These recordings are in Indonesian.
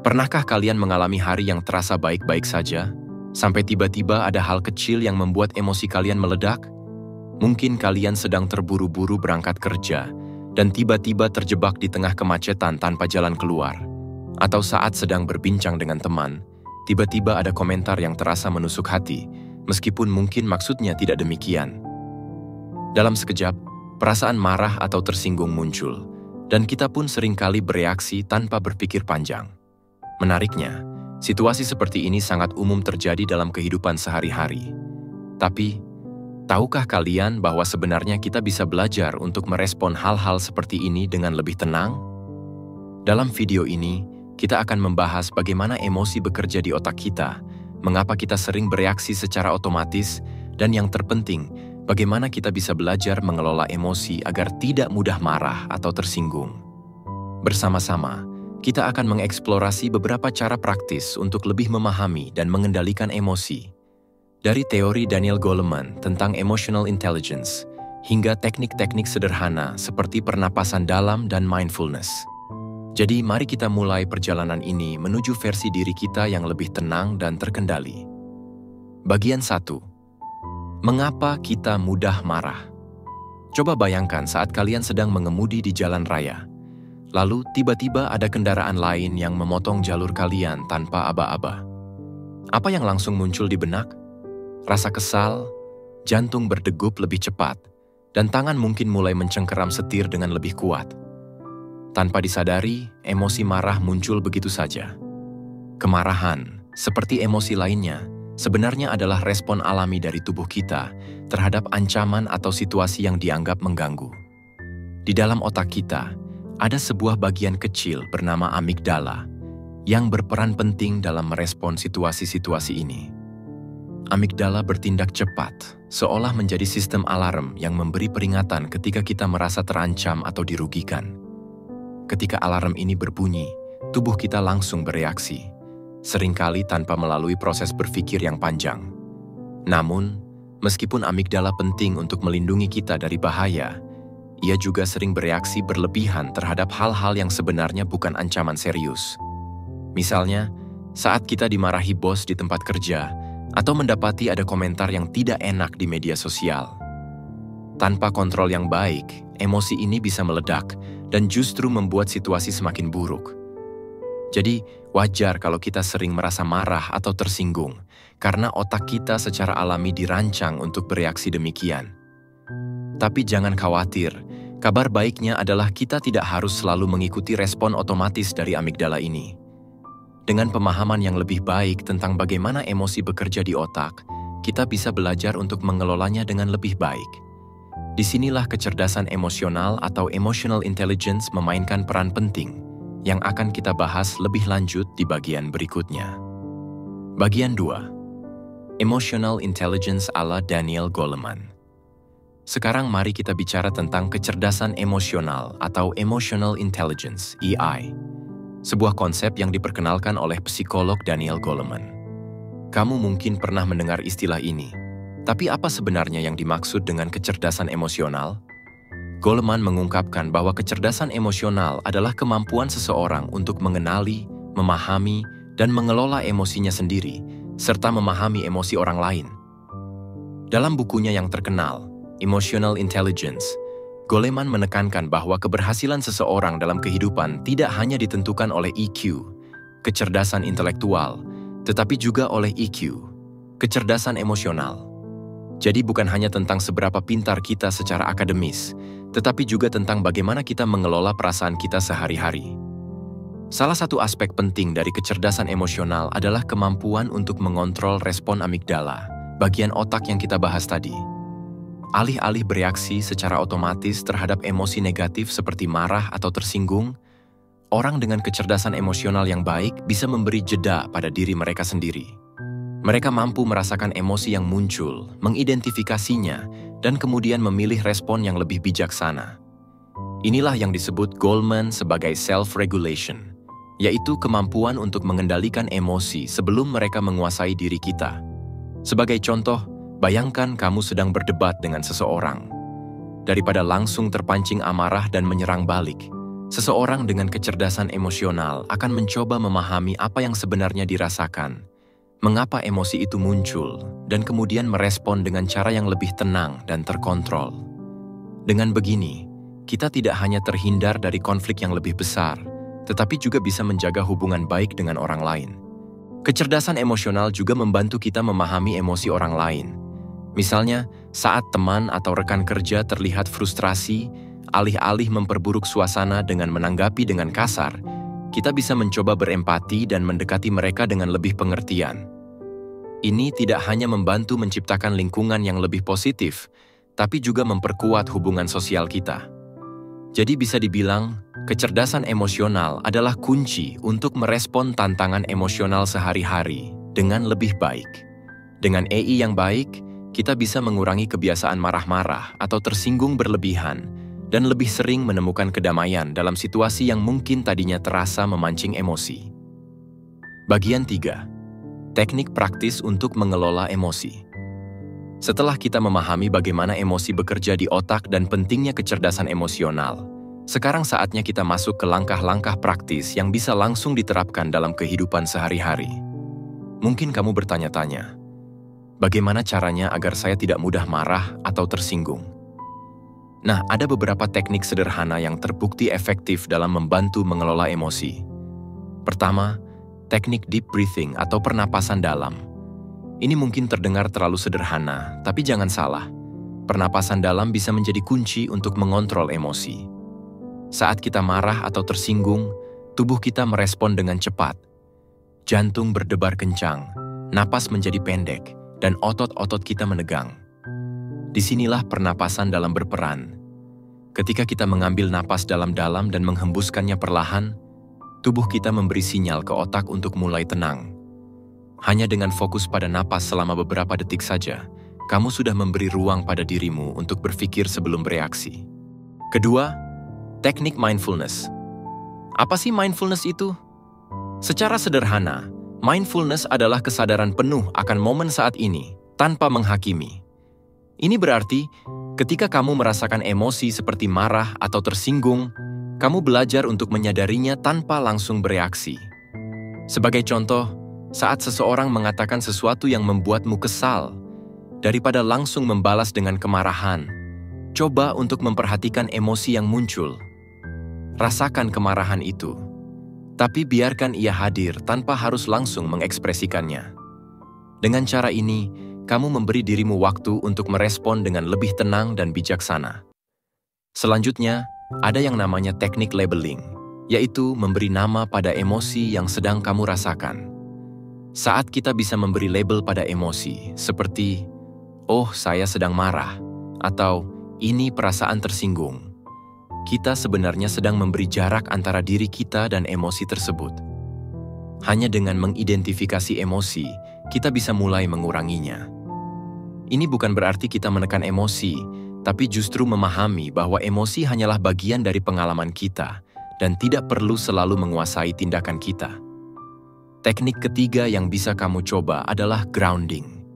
Pernahkah kalian mengalami hari yang terasa baik-baik saja, sampai tiba-tiba ada hal kecil yang membuat emosi kalian meledak? Mungkin kalian sedang terburu-buru berangkat kerja, dan tiba-tiba terjebak di tengah kemacetan tanpa jalan keluar. Atau saat sedang berbincang dengan teman, tiba-tiba ada komentar yang terasa menusuk hati, meskipun mungkin maksudnya tidak demikian. Dalam sekejap, perasaan marah atau tersinggung muncul, dan kita pun seringkali bereaksi tanpa berpikir panjang. Menariknya, situasi seperti ini sangat umum terjadi dalam kehidupan sehari-hari. Tapi, tahukah kalian bahwa sebenarnya kita bisa belajar untuk merespon hal-hal seperti ini dengan lebih tenang? Dalam video ini, kita akan membahas bagaimana emosi bekerja di otak kita, mengapa kita sering bereaksi secara otomatis, dan yang terpenting, bagaimana kita bisa belajar mengelola emosi agar tidak mudah marah atau tersinggung. Bersama-sama, kita akan mengeksplorasi beberapa cara praktis untuk lebih memahami dan mengendalikan emosi. Dari teori Daniel Goleman tentang emotional intelligence, hingga teknik-teknik sederhana seperti pernapasan dalam dan mindfulness. Jadi mari kita mulai perjalanan ini menuju versi diri kita yang lebih tenang dan terkendali. Bagian 1. Mengapa kita mudah marah? Coba bayangkan saat kalian sedang mengemudi di jalan raya. Lalu tiba-tiba ada kendaraan lain yang memotong jalur kalian tanpa aba-aba. Apa yang langsung muncul di benak? Rasa kesal, jantung berdegup lebih cepat, dan tangan mungkin mulai mencengkeram setir dengan lebih kuat. Tanpa disadari, emosi marah muncul begitu saja. Kemarahan, seperti emosi lainnya, sebenarnya adalah respon alami dari tubuh kita terhadap ancaman atau situasi yang dianggap mengganggu. Di dalam otak kita, ada sebuah bagian kecil bernama amigdala yang berperan penting dalam merespon situasi-situasi ini. Amigdala bertindak cepat, seolah menjadi sistem alarm yang memberi peringatan ketika kita merasa terancam atau dirugikan. Ketika alarm ini berbunyi, tubuh kita langsung bereaksi, seringkali tanpa melalui proses berpikir yang panjang. Namun, meskipun amigdala penting untuk melindungi kita dari bahaya, ia juga sering bereaksi berlebihan terhadap hal-hal yang sebenarnya bukan ancaman serius. Misalnya, saat kita dimarahi bos di tempat kerja, atau mendapati ada komentar yang tidak enak di media sosial. Tanpa kontrol yang baik, emosi ini bisa meledak dan justru membuat situasi semakin buruk. Jadi, wajar kalau kita sering merasa marah atau tersinggung, karena otak kita secara alami dirancang untuk bereaksi demikian. Tapi jangan khawatir, kabar baiknya adalah kita tidak harus selalu mengikuti respon otomatis dari amigdala ini. Dengan pemahaman yang lebih baik tentang bagaimana emosi bekerja di otak, kita bisa belajar untuk mengelolanya dengan lebih baik. Disinilah kecerdasan emosional atau emotional intelligence memainkan peran penting, yang akan kita bahas lebih lanjut di bagian berikutnya. Bagian 2. Emotional Intelligence ala Daniel Goleman. Sekarang mari kita bicara tentang kecerdasan emosional atau Emotional Intelligence, EI. Sebuah konsep yang diperkenalkan oleh psikolog Daniel Goleman. Kamu mungkin pernah mendengar istilah ini, tapi apa sebenarnya yang dimaksud dengan kecerdasan emosional? Goleman mengungkapkan bahwa kecerdasan emosional adalah kemampuan seseorang untuk mengenali, memahami, dan mengelola emosinya sendiri, serta memahami emosi orang lain. Dalam bukunya yang terkenal, Emotional Intelligence, Goleman menekankan bahwa keberhasilan seseorang dalam kehidupan tidak hanya ditentukan oleh EQ, kecerdasan intelektual, tetapi juga oleh EQ, kecerdasan emosional. Jadi bukan hanya tentang seberapa pintar kita secara akademis, tetapi juga tentang bagaimana kita mengelola perasaan kita sehari-hari. Salah satu aspek penting dari kecerdasan emosional adalah kemampuan untuk mengontrol respon amigdala, bagian otak yang kita bahas tadi. Alih-alih bereaksi secara otomatis terhadap emosi negatif seperti marah atau tersinggung, orang dengan kecerdasan emosional yang baik bisa memberi jeda pada diri mereka sendiri. Mereka mampu merasakan emosi yang muncul, mengidentifikasinya, dan kemudian memilih respon yang lebih bijaksana. Inilah yang disebut Goleman sebagai self-regulation, yaitu kemampuan untuk mengendalikan emosi sebelum mereka menguasai diri kita. Sebagai contoh, bayangkan kamu sedang berdebat dengan seseorang. Daripada langsung terpancing amarah dan menyerang balik, Seseorang dengan kecerdasan emosional akan mencoba memahami apa yang sebenarnya dirasakan, mengapa emosi itu muncul, dan kemudian merespon dengan cara yang lebih tenang dan terkontrol. Dengan begini, kita tidak hanya terhindar dari konflik yang lebih besar, tetapi juga bisa menjaga hubungan baik dengan orang lain. Kecerdasan emosional juga membantu kita memahami emosi orang lain. Misalnya, saat teman atau rekan kerja terlihat frustrasi, alih-alih memperburuk suasana dengan menanggapi dengan kasar, kita bisa mencoba berempati dan mendekati mereka dengan lebih pengertian. Ini tidak hanya membantu menciptakan lingkungan yang lebih positif, tapi juga memperkuat hubungan sosial kita. Jadi bisa dibilang, kecerdasan emosional adalah kunci untuk merespon tantangan emosional sehari-hari dengan lebih baik. Dengan EI yang baik, kita bisa mengurangi kebiasaan marah-marah atau tersinggung berlebihan dan lebih sering menemukan kedamaian dalam situasi yang mungkin tadinya terasa memancing emosi. Bagian 3. Teknik praktis untuk mengelola emosi. Setelah kita memahami bagaimana emosi bekerja di otak dan pentingnya kecerdasan emosional, sekarang saatnya kita masuk ke langkah-langkah praktis yang bisa langsung diterapkan dalam kehidupan sehari-hari. Mungkin kamu bertanya-tanya, bagaimana caranya agar saya tidak mudah marah atau tersinggung? Nah, ada beberapa teknik sederhana yang terbukti efektif dalam membantu mengelola emosi. Pertama, teknik deep breathing atau pernapasan dalam. Ini mungkin terdengar terlalu sederhana, tapi jangan salah. Pernapasan dalam bisa menjadi kunci untuk mengontrol emosi. Saat kita marah atau tersinggung, tubuh kita merespon dengan cepat. Jantung berdebar kencang, napas menjadi pendek, dan otot-otot kita menegang. Disinilah pernapasan dalam berperan. Ketika kita mengambil napas dalam-dalam dan menghembuskannya perlahan, tubuh kita memberi sinyal ke otak untuk mulai tenang. Hanya dengan fokus pada napas selama beberapa detik saja, kamu sudah memberi ruang pada dirimu untuk berpikir sebelum bereaksi. Kedua, teknik mindfulness. Apa sih mindfulness itu? Secara sederhana, mindfulness adalah kesadaran penuh akan momen saat ini, tanpa menghakimi. Ini berarti, ketika kamu merasakan emosi seperti marah atau tersinggung, kamu belajar untuk menyadarinya tanpa langsung bereaksi. Sebagai contoh, saat seseorang mengatakan sesuatu yang membuatmu kesal, daripada langsung membalas dengan kemarahan, coba untuk memperhatikan emosi yang muncul. Rasakan kemarahan itu, tapi biarkan ia hadir tanpa harus langsung mengekspresikannya. Dengan cara ini, kamu memberi dirimu waktu untuk merespon dengan lebih tenang dan bijaksana. Selanjutnya, ada yang namanya teknik labeling, yaitu memberi nama pada emosi yang sedang kamu rasakan. Saat kita bisa memberi label pada emosi, seperti, "Oh, saya sedang marah," atau "Ini perasaan tersinggung," kita sebenarnya sedang memberi jarak antara diri kita dan emosi tersebut. Hanya dengan mengidentifikasi emosi, kita bisa mulai menguranginya. Ini bukan berarti kita menekan emosi, tapi justru memahami bahwa emosi hanyalah bagian dari pengalaman kita dan tidak perlu selalu menguasai tindakan kita. Teknik ketiga yang bisa kamu coba adalah grounding.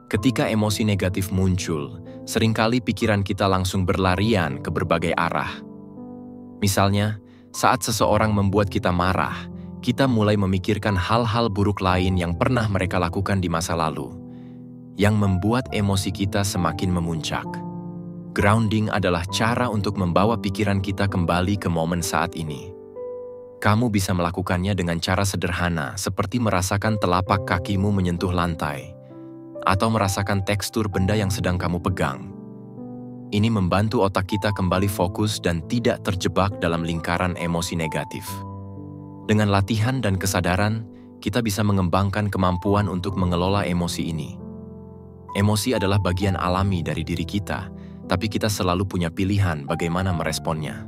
Ketika emosi negatif muncul, seringkali pikiran kita langsung berlarian ke berbagai arah. Misalnya, saat seseorang membuat kita marah, kita mulai memikirkan hal-hal buruk lain yang pernah mereka lakukan di masa lalu, yang membuat emosi kita semakin memuncak. Grounding adalah cara untuk membawa pikiran kita kembali ke momen saat ini. Kamu bisa melakukannya dengan cara sederhana seperti merasakan telapak kakimu menyentuh lantai, atau merasakan tekstur benda yang sedang kamu pegang. Ini membantu otak kita kembali fokus dan tidak terjebak dalam lingkaran emosi negatif. Dengan latihan dan kesadaran, kita bisa mengembangkan kemampuan untuk mengelola emosi ini. Emosi adalah bagian alami dari diri kita, tapi kita selalu punya pilihan bagaimana meresponnya.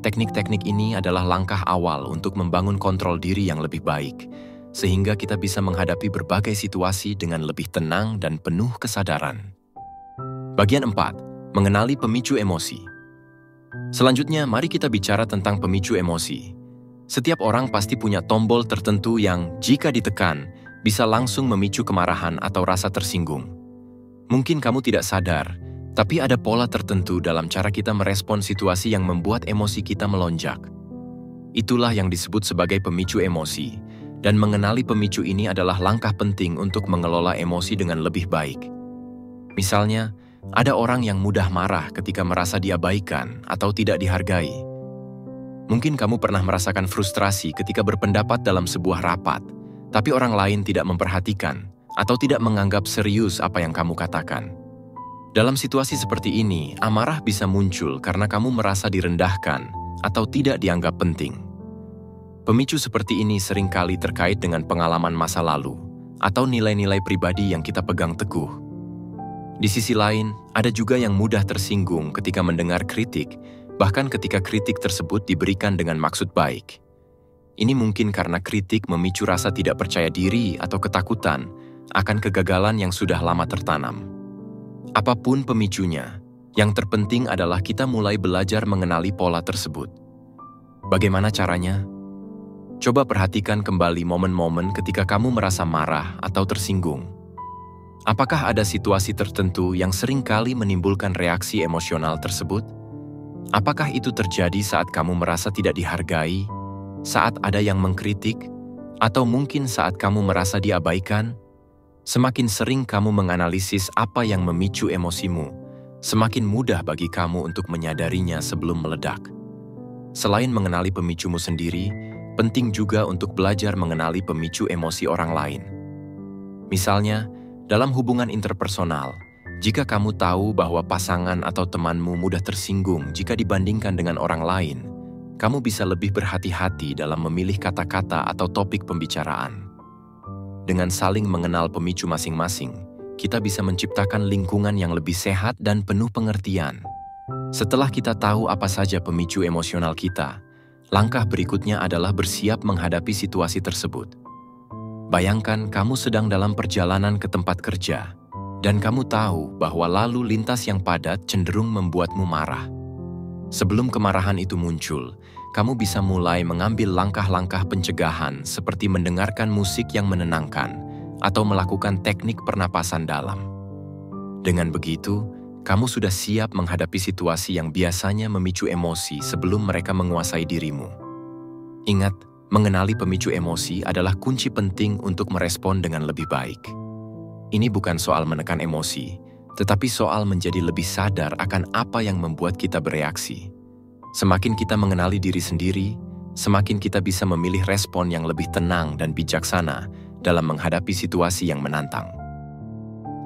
Teknik-teknik ini adalah langkah awal untuk membangun kontrol diri yang lebih baik, sehingga kita bisa menghadapi berbagai situasi dengan lebih tenang dan penuh kesadaran. Bagian 4. Mengenali pemicu emosi. Selanjutnya, mari kita bicara tentang pemicu emosi. Setiap orang pasti punya tombol tertentu yang, jika ditekan, bisa langsung memicu kemarahan atau rasa tersinggung. Mungkin kamu tidak sadar, Tapi ada pola tertentu dalam cara kita merespon situasi yang membuat emosi kita melonjak. Itulah yang disebut sebagai pemicu emosi, dan mengenali pemicu ini adalah langkah penting untuk mengelola emosi dengan lebih baik. Misalnya, ada orang yang mudah marah ketika merasa diabaikan atau tidak dihargai. Mungkin kamu pernah merasakan frustrasi ketika berpendapat dalam sebuah rapat, tapi orang lain tidak memperhatikan atau tidak menganggap serius apa yang kamu katakan. Dalam situasi seperti ini, amarah bisa muncul karena kamu merasa direndahkan atau tidak dianggap penting. Pemicu seperti ini seringkali terkait dengan pengalaman masa lalu atau nilai-nilai pribadi yang kita pegang teguh. Di sisi lain, ada juga yang mudah tersinggung ketika mendengar kritik, bahkan ketika kritik tersebut diberikan dengan maksud baik. Ini mungkin karena kritik memicu rasa tidak percaya diri atau ketakutan akan kegagalan yang sudah lama tertanam. Apapun pemicunya, yang terpenting adalah kita mulai belajar mengenali pola tersebut. Bagaimana caranya? Coba perhatikan kembali momen-momen ketika kamu merasa marah atau tersinggung. Apakah ada situasi tertentu yang seringkali menimbulkan reaksi emosional tersebut? Apakah itu terjadi saat kamu merasa tidak dihargai, saat ada yang mengkritik, atau mungkin saat kamu merasa diabaikan? Semakin sering kamu menganalisis apa yang memicu emosimu, semakin mudah bagi kamu untuk menyadarinya sebelum meledak. Selain mengenali pemicumu sendiri, penting juga untuk belajar mengenali pemicu emosi orang lain. Misalnya, dalam hubungan interpersonal, jika kamu tahu bahwa pasangan atau temanmu mudah tersinggung jika dibandingkan dengan orang lain, kamu bisa lebih berhati-hati dalam memilih kata-kata atau topik pembicaraan. Dengan saling mengenal pemicu masing-masing, kita bisa menciptakan lingkungan yang lebih sehat dan penuh pengertian. Setelah kita tahu apa saja pemicu emosional kita, langkah berikutnya adalah bersiap menghadapi situasi tersebut. Bayangkan kamu sedang dalam perjalanan ke tempat kerja, dan kamu tahu bahwa lalu lintas yang padat cenderung membuatmu marah. Sebelum kemarahan itu muncul, kamu bisa mulai mengambil langkah-langkah pencegahan seperti mendengarkan musik yang menenangkan atau melakukan teknik pernapasan dalam. Dengan begitu, kamu sudah siap menghadapi situasi yang biasanya memicu emosi sebelum mereka menguasai dirimu. Ingat, mengenali pemicu emosi adalah kunci penting untuk merespon dengan lebih baik. Ini bukan soal menekan emosi, tetapi soal menjadi lebih sadar akan apa yang membuat kita bereaksi. Semakin kita mengenali diri sendiri, semakin kita bisa memilih respon yang lebih tenang dan bijaksana dalam menghadapi situasi yang menantang.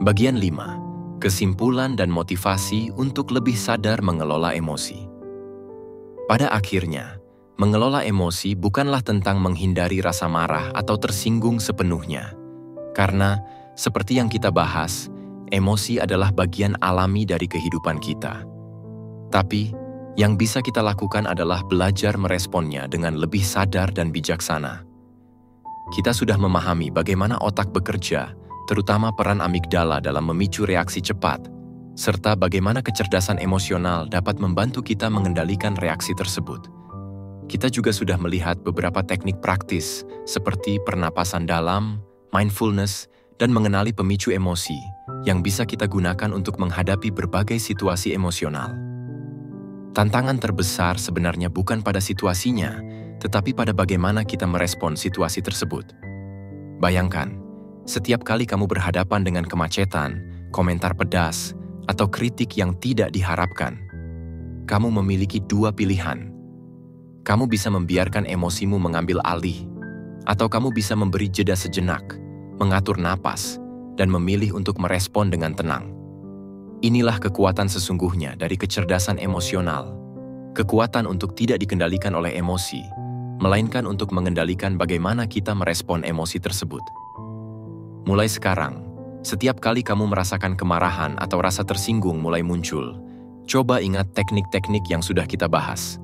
Bagian 5. Kesimpulan dan motivasi untuk lebih sadar mengelola emosi. Pada akhirnya, mengelola emosi bukanlah tentang menghindari rasa marah atau tersinggung sepenuhnya. Karena, seperti yang kita bahas, emosi adalah bagian alami dari kehidupan kita. Tapi, yang bisa kita lakukan adalah belajar meresponnya dengan lebih sadar dan bijaksana. Kita sudah memahami bagaimana otak bekerja, terutama peran amigdala dalam memicu reaksi cepat, serta bagaimana kecerdasan emosional dapat membantu kita mengendalikan reaksi tersebut. Kita juga sudah melihat beberapa teknik praktis seperti pernapasan dalam, mindfulness, dan mengenali pemicu emosi yang bisa kita gunakan untuk menghadapi berbagai situasi emosional. Tantangan terbesar sebenarnya bukan pada situasinya, tetapi pada bagaimana kita merespon situasi tersebut. Bayangkan, setiap kali kamu berhadapan dengan kemacetan, komentar pedas, atau kritik yang tidak diharapkan, kamu memiliki dua pilihan. Kamu bisa membiarkan emosimu mengambil alih, atau kamu bisa memberi jeda sejenak, mengatur napas, dan memilih untuk merespon dengan tenang. Inilah kekuatan sesungguhnya dari kecerdasan emosional. Kekuatan untuk tidak dikendalikan oleh emosi, melainkan untuk mengendalikan bagaimana kita merespon emosi tersebut. Mulai sekarang, setiap kali kamu merasakan kemarahan atau rasa tersinggung mulai muncul, coba ingat teknik-teknik yang sudah kita bahas.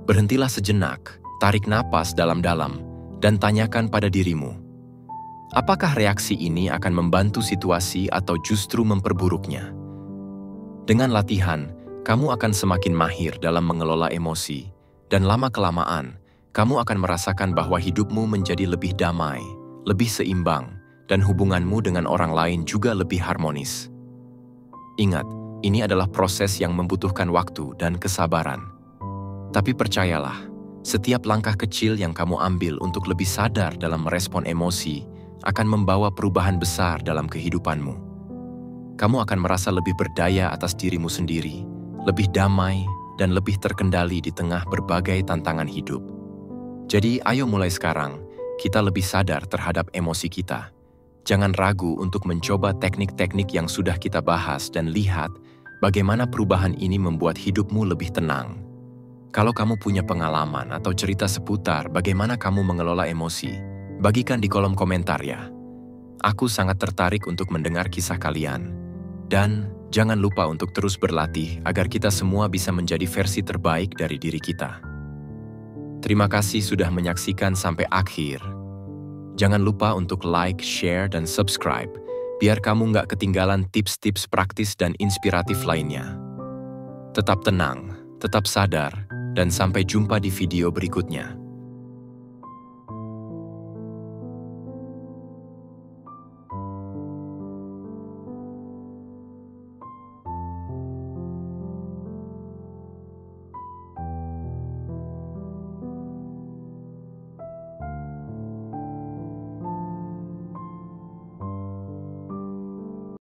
Berhentilah sejenak, tarik napas dalam-dalam, dan tanyakan pada dirimu, apakah reaksi ini akan membantu situasi atau justru memperburuknya? Dengan latihan, kamu akan semakin mahir dalam mengelola emosi, dan lama-kelamaan, kamu akan merasakan bahwa hidupmu menjadi lebih damai, lebih seimbang, dan hubunganmu dengan orang lain juga lebih harmonis. Ingat, Ini adalah proses yang membutuhkan waktu dan kesabaran. Tapi percayalah, setiap langkah kecil yang kamu ambil untuk lebih sadar dalam merespon emosi akan membawa perubahan besar dalam kehidupanmu. Kamu akan merasa lebih berdaya atas dirimu sendiri, lebih damai, dan lebih terkendali di tengah berbagai tantangan hidup. Jadi, ayo mulai sekarang, kita lebih sadar terhadap emosi kita. Jangan ragu untuk mencoba teknik-teknik yang sudah kita bahas dan lihat bagaimana perubahan ini membuat hidupmu lebih tenang. Kalau kamu punya pengalaman atau cerita seputar bagaimana kamu mengelola emosi, bagikan di kolom komentar ya. Aku sangat tertarik untuk mendengar kisah kalian. Dan jangan lupa untuk terus berlatih agar kita semua bisa menjadi versi terbaik dari diri kita. Terima kasih sudah menyaksikan sampai akhir. Jangan lupa untuk like, share, dan subscribe, biar kamu nggak ketinggalan tips-tips praktis dan inspiratif lainnya. Tetap tenang, tetap sadar, dan sampai jumpa di video berikutnya.